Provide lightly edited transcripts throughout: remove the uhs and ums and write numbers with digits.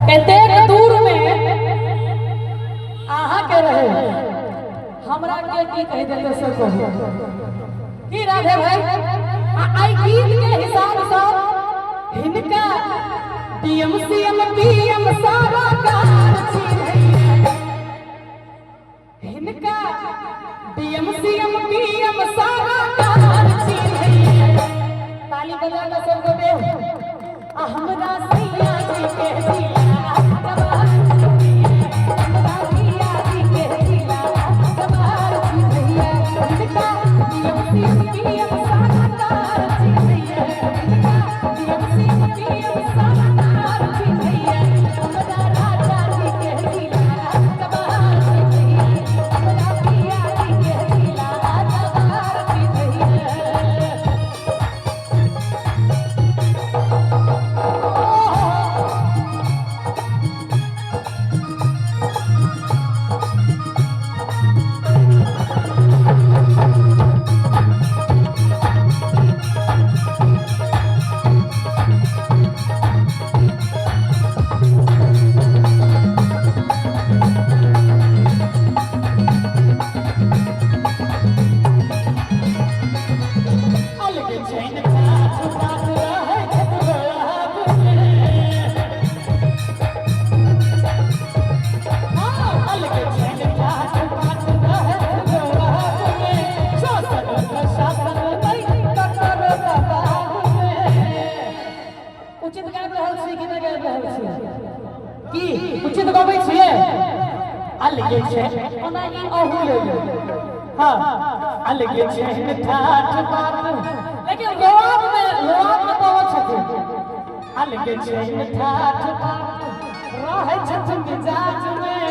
कतेक दूर में आहा के रहे हमरा के की कह देते से को की राधे भाई आई गीत के हिसाब से हिनका पीएम सीएम पीएम सारा कार छी हिनका पीएम सीएम पीएम सारा कार छी ताली बजा के सबको दे हमरा सैया जी के जिला उचित गबै छियै अलगे छै ओना ई अहू ले हां अलगे छै ठाठ बात लेकिन लोग में बहुत छथिन अलगे छै ठाठ बात रहै छथिन मिजाज में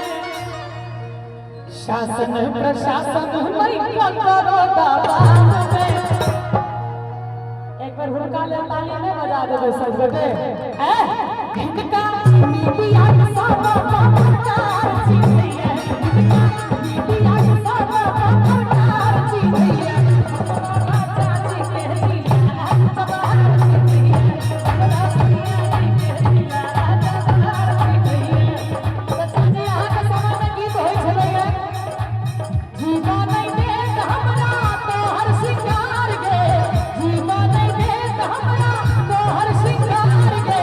शासन प्रशासन नहीं करो दबाव में एक बार हुनका ले ताली नहीं बजा देबे सब गोटे हिनका मीडिया सारा पत्रकार छी भैया मीडिया सारा पत्रकार छी भैया राजा जी के जिला सवार छी भैया राजा जी के जिला सवार छी भैया सच्चा जी आहा के समय में गीत होय छलैया जीवा नहीं देत हमरा तोहर शिकार गे जीवा नहीं देत हमरा तोहर शिकार गे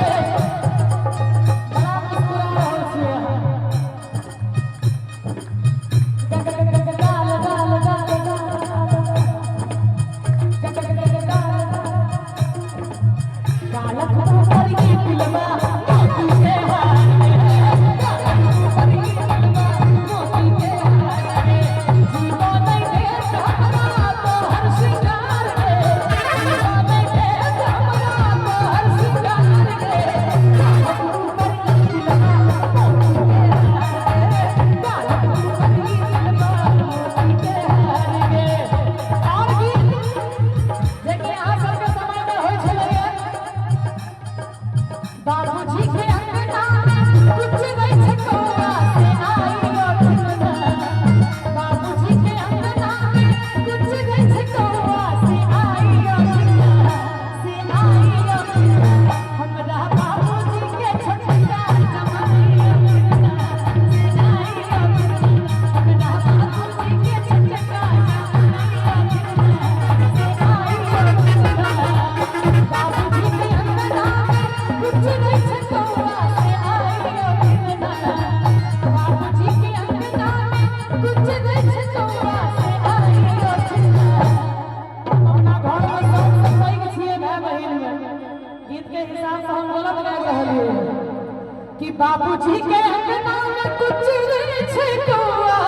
कि बाबूजी के अंगना में कुछ नहीं छे कौआ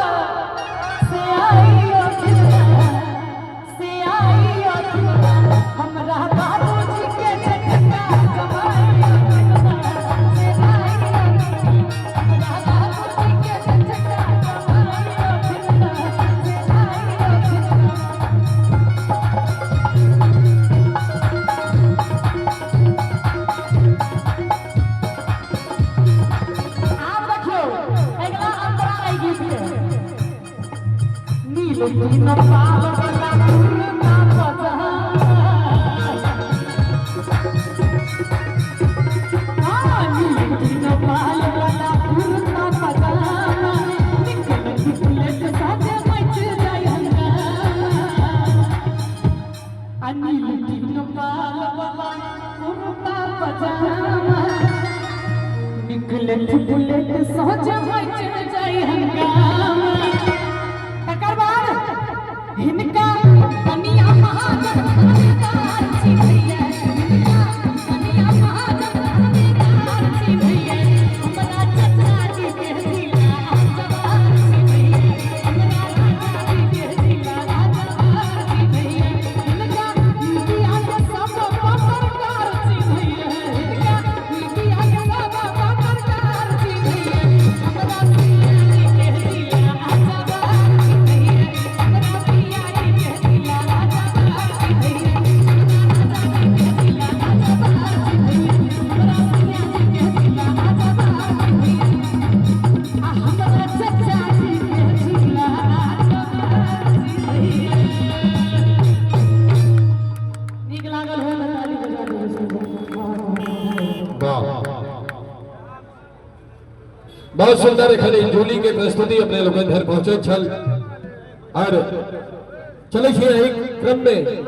से आइयो हमरा बाबूजी के झटका जमाइयो से आइयो हमरा बाबूजी के झटका जमाइयो से आइयो लेकिन पाल वाला ना पता हां लेकिन पाल बुलेट बुलेट सोच चल जाई हंगामा तकर बाद हिनका कनिया महाजन छी भैया कनिया महाजन छी भैया हमरा चचा जी के दिला जवान छी भैया हमरा राजा जी के दिला जवान छी भैया हिनका मीडिया के सब पत्रकार छी भैया हिनका मीडिया के सब पत्रकार छी भैया हमरा सिया जी के दिला जवान छी भैया हमरा सिया जी के दिला जवान छी भैया हमरा राजा जी के दिला जवान छी भैया हमरा सिया जी के दिला जवान छी भैया हमरा चचा जी के दिला जवान छी भैया। नीक लागल हो ताली बजा देबै वाह बहुत सुंदर एखन ई झूली के प्रस्तुति अपने लोगन धरि पहुंचल छल और चलै छी एहि क्रम में